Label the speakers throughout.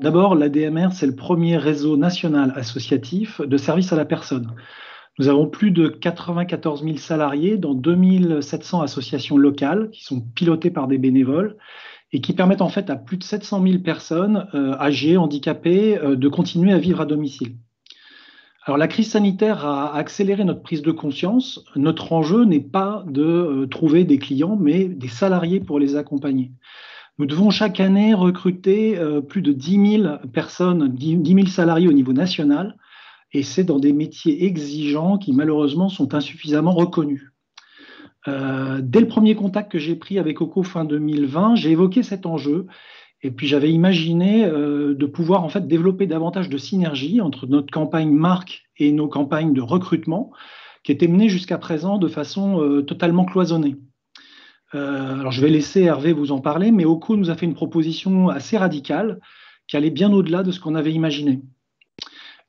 Speaker 1: D'abord, l'ADMR, c'est le premier réseau national associatif de services à la personne. Nous avons plus de 94 000 salariés dans 2700 associations locales qui sont pilotées par des bénévoles et qui permettent en fait à plus de 700 000 personnes âgées, handicapées, de continuer à vivre à domicile. Alors la crise sanitaire a accéléré notre prise de conscience. Notre enjeu n'est pas de trouver des clients, mais des salariés pour les accompagner. Nous devons chaque année recruter plus de 10 000 personnes, 10 000 salariés au niveau national, et c'est dans des métiers exigeants qui malheureusement sont insuffisamment reconnus. Dès le premier contact que j'ai pris avec OCO fin 2020, j'ai évoqué cet enjeu, et puis j'avais imaginé de pouvoir en fait développer davantage de synergie entre notre campagne marque et nos campagnes de recrutement, qui étaient menées jusqu'à présent de façon totalement cloisonnée. Alors je vais laisser Hervé vous en parler, mais OCO nous a fait une proposition assez radicale qui allait bien au-delà de ce qu'on avait imaginé.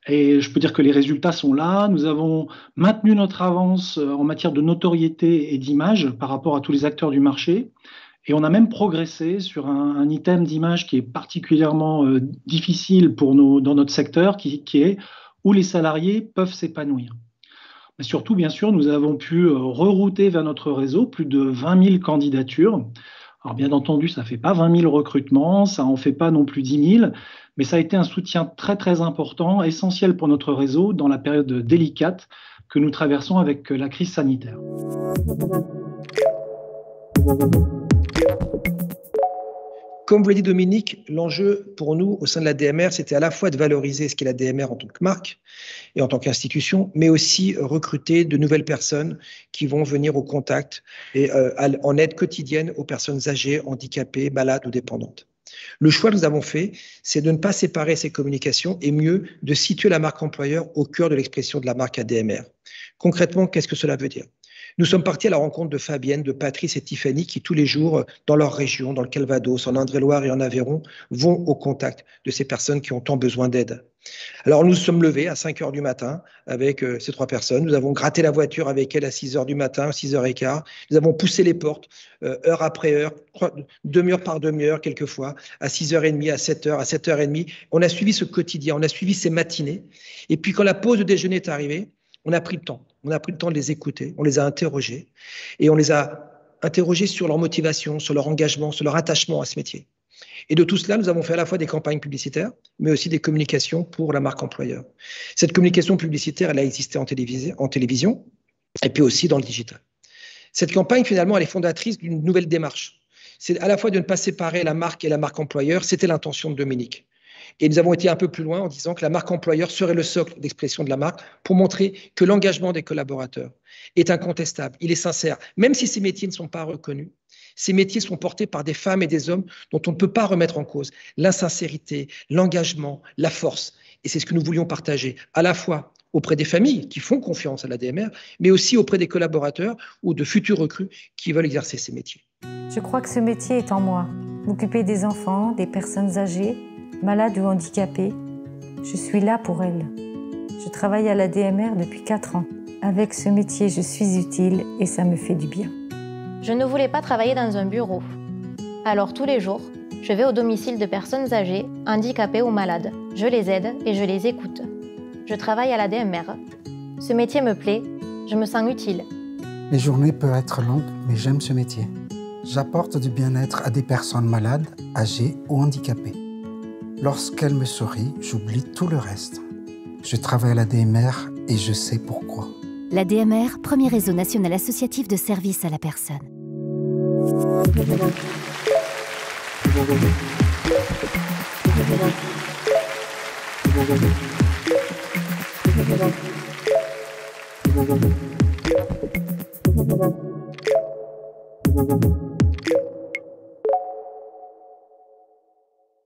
Speaker 1: Et je peux dire que les résultats sont là. Nous avons maintenu notre avance en matière de notoriété et d'image par rapport à tous les acteurs du marché. Et on a même progressé sur un item d'image qui est particulièrement difficile dans notre secteur, qui est où les salariés peuvent s'épanouir. Mais surtout, bien sûr, nous avons pu rerouter vers notre réseau plus de 20 000 candidatures. Alors, bien entendu, ça ne fait pas 20 000 recrutements, ça n'en fait pas non plus 10 000, mais ça a été un soutien très, très important, essentiel pour notre réseau dans la période délicate que nous traversons avec la crise sanitaire.
Speaker 2: Comme vous l'a dit Dominique, l'enjeu pour nous au sein de la DMR, c'était à la fois de valoriser ce qu'est la DMR en tant que marque et en tant qu'institution, mais aussi recruter de nouvelles personnes qui vont venir au contact et en aide quotidienne aux personnes âgées, handicapées, malades ou dépendantes. Le choix que nous avons fait, c'est de ne pas séparer ces communications et mieux de situer la marque employeur au cœur de l'expression de la marque ADMR. Concrètement, qu'est-ce que cela veut dire ? Nous sommes partis à la rencontre de Fabienne, de Patrice et Tiffany qui tous les jours, dans leur région, dans le Calvados, en Indre-et-Loire et en Aveyron, vont au contact de ces personnes qui ont tant besoin d'aide. Alors nous sommes levés à 5 heures du matin avec ces 3 personnes. Nous avons gratté la voiture avec elles à 6 heures du matin, 6 heures et quart. Nous avons poussé les portes heure après heure, demi-heure par demi-heure quelquefois, à 6h30, à 7h, à 7h30. On a suivi ce quotidien, on a suivi ces matinées. Et puis quand la pause de déjeuner est arrivée, on a pris le temps. On a pris le temps de les écouter, on les a interrogés et on les a interrogés sur leur motivation, sur leur engagement, sur leur attachement à ce métier. Et de tout cela, nous avons fait à la fois des campagnes publicitaires, mais aussi des communications pour la marque employeur. Cette communication publicitaire, elle a existé en télévision et puis aussi dans le digital. Cette campagne, finalement, elle est fondatrice d'une nouvelle démarche. C'est à la fois de ne pas séparer la marque et la marque employeur, c'était l'intention de Dominique. Et nous avons été un peu plus loin en disant que la marque employeur serait le socle d'expression de la marque pour montrer que l'engagement des collaborateurs est incontestable, il est sincère. Même si ces métiers ne sont pas reconnus, ces métiers sont portés par des femmes et des hommes dont on ne peut pas remettre en cause l'insincérité, l'engagement, la force. Et c'est ce que nous voulions partager, à la fois auprès des familles qui font confiance à la DMR, mais aussi auprès des collaborateurs ou de futurs recrues qui veulent exercer ces métiers.
Speaker 3: Je crois que ce métier est en moi. M'occuper des enfants, des personnes âgées, malades ou handicapées, je suis là pour elles. Je travaille à la DMR depuis 4 ans. Avec ce métier, je suis utile et ça me fait du bien.
Speaker 4: Je ne voulais pas travailler dans un bureau. Alors tous les jours, je vais au domicile de personnes âgées, handicapées ou malades. Je les aide et je les écoute. Je travaille à la DMR. Ce métier me plaît, je me sens utile.
Speaker 5: Les journées peuvent être longues, mais j'aime ce métier. J'apporte du bien-être à des personnes malades, âgées ou handicapées. Lorsqu'elle me sourit, j'oublie tout le reste. Je travaille à la DMR et je sais pourquoi.
Speaker 6: La DMR, premier réseau national associatif de services à la personne.
Speaker 7: Thank you.